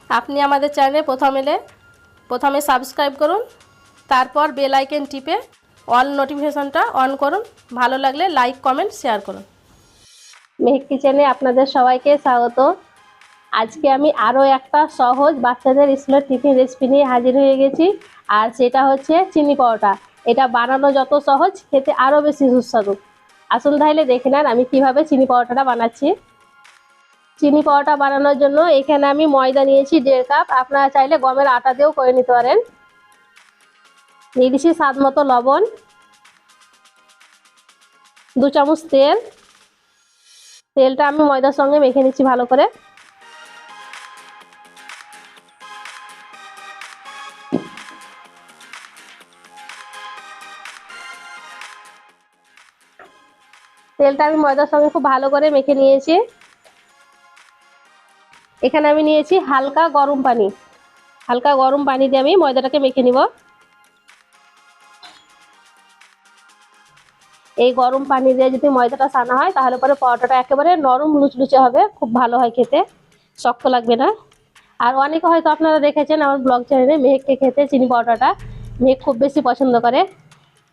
আপনি আমাদের চ্যানেলে প্রথমে সাবস্ক্রাইব করুন, তারপর বেল আইকন টিপে অল নোটিফিকেশনটা অন করুন। ভালো লাগলে লাইক কমেন্ট শেয়ার করুন। মেহেক কিচেনে আপনাদের সবাইকে স্বাগত। আজকে আমি আরও একটা সহজ বাচ্চাদের স্কুলের টিফিন রেসিপি নিয়ে হাজির হয়ে গেছি, আর সেটা হচ্ছে চিনি পরোটা। এটা বানানো যত সহজ, খেতে আরও বেশি সুস্বাদু। আসুন তাহলে দেখে নেন আমি কিভাবে চিনি পরোটাটা বানাচ্ছি। চিনি পরোটা বানানোর জন্য এখানে আমি ময়দা নিয়েছি 1.5 কাপ। আপনারা চাইলে গমের আটা দিয়েও করে নিতে পারেন। দিয়ে দিচ্ছি স্বাদ মতো লবণ, 2 চামচ তেল। তেলটা আমি ময়দার সঙ্গে মেখে নিচ্ছি ভালো করে। তেলটা আমি ময়দার সঙ্গে খুব ভালো করে মেখে নিয়েছি। এখানে আমি নিয়েছি হালকা গরম পানি। হালকা গরম পানি দিয়ে আমি ময়দাটাকে মেখে নিব। এই গরম পানি দিয়ে যদি ময়দাটা সানা হয় তাহলে পরে পরোটাটা একেবারে নরম লুচলুচে হবে, খুব ভালো হয় খেতে, শক্ত লাগবে না। আর অনেকে হয়তো আপনারা দেখেছেন আমার ব্লগ চ্যানেলে মেহেককে খেতে চিনি পরোটাটা। মেহেক খুব বেশি পছন্দ করে।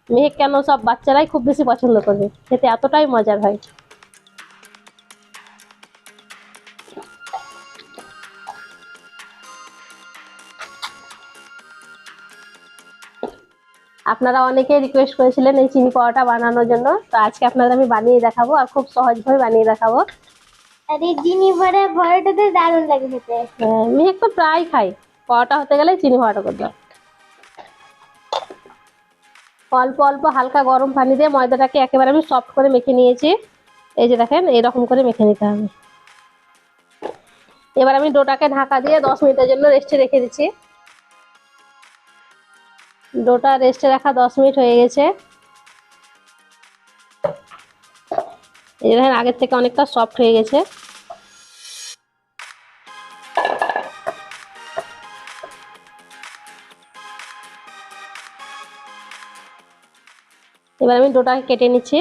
মেহেক কেন, সব বাচ্চারাই খুব বেশি পছন্দ করবে, খেতে এতটাই মজার হয়। আপনারা অনেকেই রিকোয়েস্ট করেছিলেন এই চিনি পরোটা বানানোর জন্য, তো আজকে আপনাদের আমি বানিয়ে দেখাবো, আর খুব সহজভাবে বানিয়ে দেখাবো। আর এই চিনি ভরা পরোটাতে দারুণ লাগে খেতে। মেহেক তো প্রায় খাই, পরোটা হতে গেলে চিনি পরোটা করতে। অল্প অল্প হালকা গরম পানি দিয়ে ময়দাটাকে একেবারে আমি সফট করে মেখে নিয়েছি। এই যে দেখেন, এরকম করে মেখে নিতে হবে। এবার আমি ডোটাকে ঢাকা দিয়ে 10 মিনিটের জন্য রেস্টে রেখে দিচ্ছি। ডোটা রেস্টে রাখা 10 মিনিট হয়ে গেছে। এই দেখেন, আগের থেকে অনেকটা সফট হয়ে গেছে। এবার আমি ডোটাকে কেটে নিচ্ছি।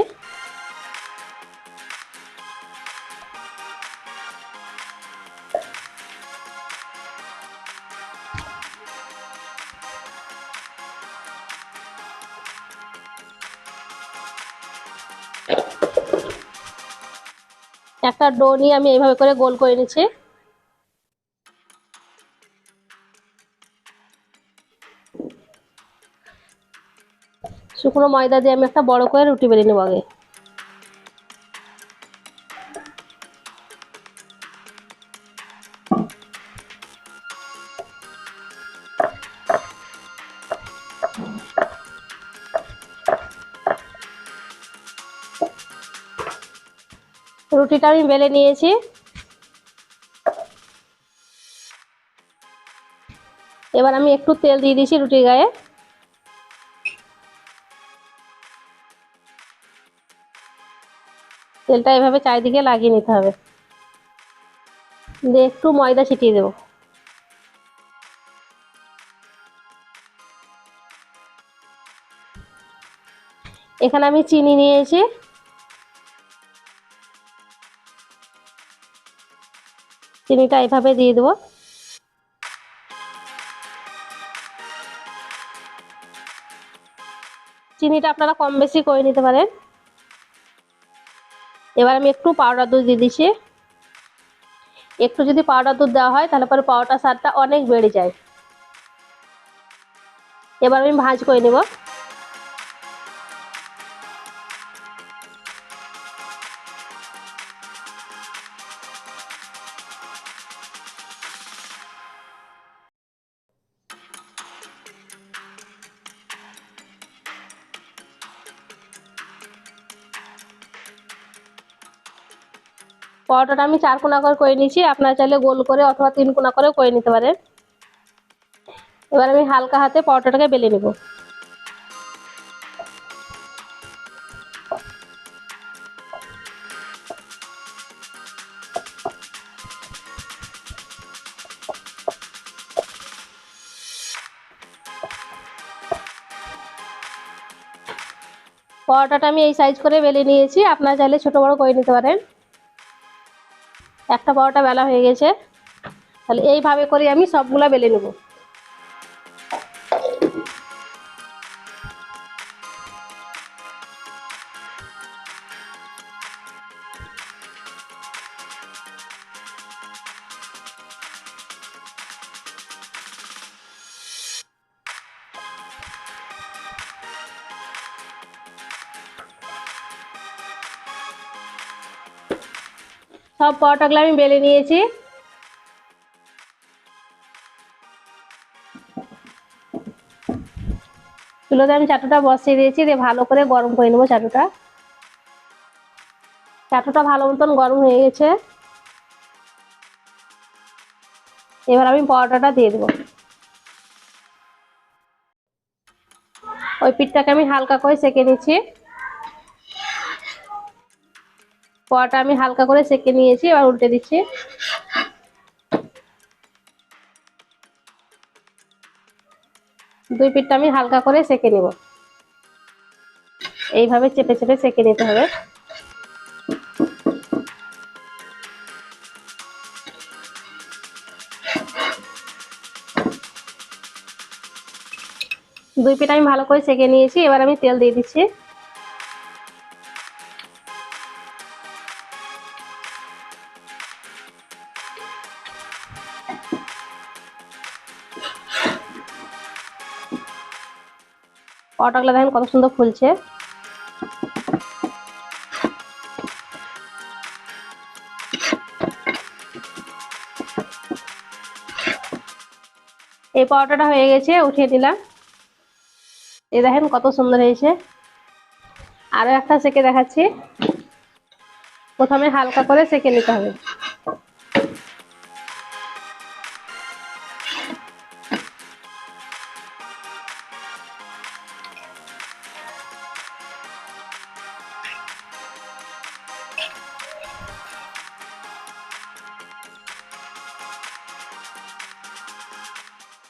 একটা ডো নিয়ে আমি এইভাবে করে গোল করে নিচ্ছি। শুকনো ময়দা দিয়ে আমি একটা বড় করে রুটি বেলে নেব আগে। রুটিটা আমি বেলে নিয়েছি। এবার আমি একটু তেল দিয়ে দিয়েছি রুটির গায়ে। তেলটা এভাবে চারিদিকে লাগিয়ে নিতে হবে, দিয়ে একটু ময়দা ছিটিয়ে দেবো। এখানে আমি চিনি নিয়েছি। চিনিটা এভাবে দিয়ে দেবো। চিনিটা আপনারা কম বেশি করে নিতে পারেন। এবার আমি একটু পাউডার দুধ দিয়ে দিচ্ছি। একটু যদি পাউডার দুধ দেওয়া হয় তাহলে পরে পাউডার স্বাদটা অনেক বেড়ে যায়। এবার আমি ভাঁজ করে নেব। পরোটাটা আমি 4 কোনা করে নিয়েছি, আপনারা চাইলে গোল করে অথবা 3 কোনা করে নিতে পারেন। এবার আমি হালকা হাতে পরোটাটাকে বেলে নেব। পরোটাটা আমি এই সাইজ করে বেলে নিয়েছি, আপনারা চাইলে ছোট বড় করে নিতে পারেন। একটা পরোটা বেলা হয়ে গেছে। তাহলে এইভাবে করে আমি সবগুলা বেলে নেব। সব পরোটাগুলো আমি বেলে নিয়েছি। চুলোতে আমি চাটুটা বসিয়ে দিয়েছি, দিয়ে ভালো করে গরম করে নেবো চাটুটা। চাটুটা ভালো মতন গরম হয়ে গেছে। এবার আমি পরোটাটা দিয়ে দেবো। ওই পিঠটাকে আমি হালকা করে সেঁকে নিচ্ছি। পরোটা আমি হালকা করে সেঁকে নিয়েছি, এবার উল্টে দিচ্ছি। দুই পিঠটা আমি হালকা করে সেঁকে নেব। এইভাবে চেপে চেপে সেঁকে নিতে হবে। দুই পিঠ আমি ভালো করে সেঁকে নিয়েছি, এবার আমি তেল দিয়ে দিচ্ছি। পরোটাগুলো দেখেন কত সুন্দর ফুলছে। এই পরোটাটা হয়ে গেছে, উঠিয়ে দিলাম। এই দেখেন কত সুন্দর হয়েছে। আরো একটা সেঁকে দেখাচ্ছি। প্রথমে হালকা করে সেঁকে নিতে হবে।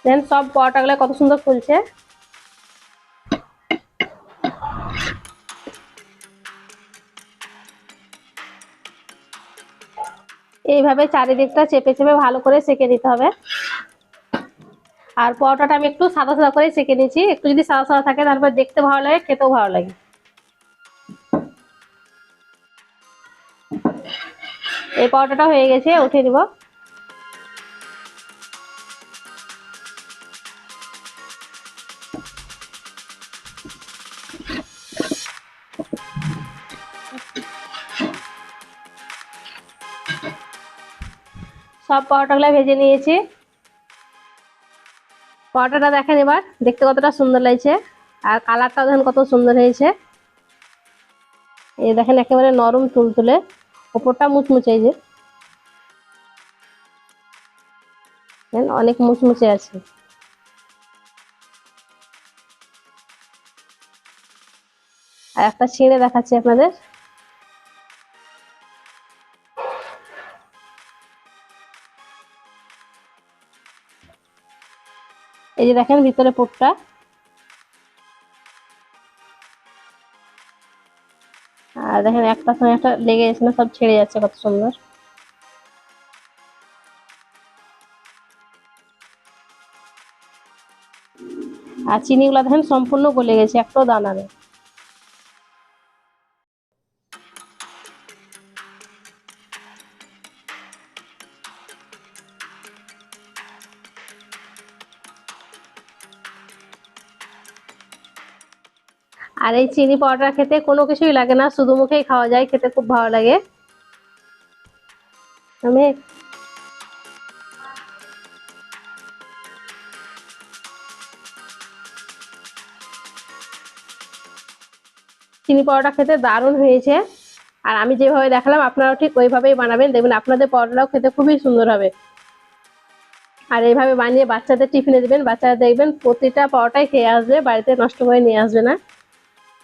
দেন সব পরোটাগুলো কত সুন্দর ফুলছে। এইভাবে চারিদিকটা চেপে চেপে ভালো করে সেঁকে নিতে হবে। আর পরোটাটা আমি একটু সাদা সাদা করে সেঁকে নিয়েছি। একটু যদি সাদা সাদা থাকে তারপর দেখতে ভালো লাগে, খেতেও ভালো লাগে। এই পরোটাটা হয়ে গেছে, উঠিয়ে দিব। সব পরোটাগুলো ভেজে নিয়েছি। পরোটাটা দেখেন এবার দেখতে কতটা সুন্দর লাগছে, আর কালারটাও দেখেন কত সুন্দর হয়েছে। এই দেখেন একেবারে নরম তুলতুলে, ওপরটা মুচমুচে, এই যে অনেক মুচমুচে আছে। আর একটা ছিঁড়ে দেখাচ্ছি আপনাদের। এই যে দেখেন ভিতরে পুরটা। আর দেখেন একটা সঙ্গে একটা লেগে যাচ্ছে না, সব ছেড়ে যাচ্ছে, কত সুন্দর। আর চিনিগুলো দেখেন সম্পূর্ণ গলে গেছে, একটাও দানা নেই। আর এই চিনি পরোটা খেতে কোনো কিছুই লাগে না, শুধু মুখেই খাওয়া যায়, খেতে খুব ভালো লাগে। আমি চিনি পরোটা খেতে দারুণ হয়েছে। আর আমি যেভাবে দেখালাম আপনারাও ঠিক ওইভাবেই বানাবেন, দেখবেন আপনাদের পরোটাও খেতে খুবই সুন্দর হবে। আর এইভাবে বানিয়ে বাচ্চাদের টিফিনে দেবেন, বাচ্চারা দেখবেন প্রতিটা পরোটাই খেয়ে আসবে, বাড়িতে নষ্ট করে নিয়ে আসবে না।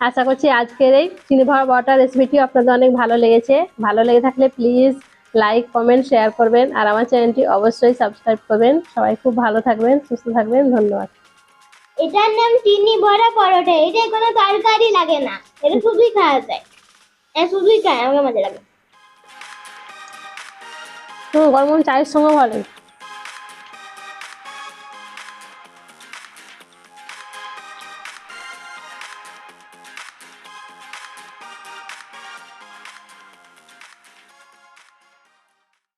আশা করছি আজকের এই চিনি ভরা পরোটা রেসিপিটি আপনাদের অনেক ভালো লেগেছে। ভালো লেগে থাকলে প্লিজ লাইক কমেন্ট শেয়ার করবেন, আর আমার চ্যানেলটি অবশ্যই সাবস্ক্রাইব করবেন। সবাই খুব ভালো থাকবেন, সুস্থ থাকবেন, ধন্যবাদ। এটার নাম চিনি ভরা পরোটা। এটা কোনো তরকারি লাগে না, এটা শুধুই খাওয়া যায়। শুধুই খায়, আমাকে মজা লাগে। গরম গরম চায়ের সঙ্গে ভালো।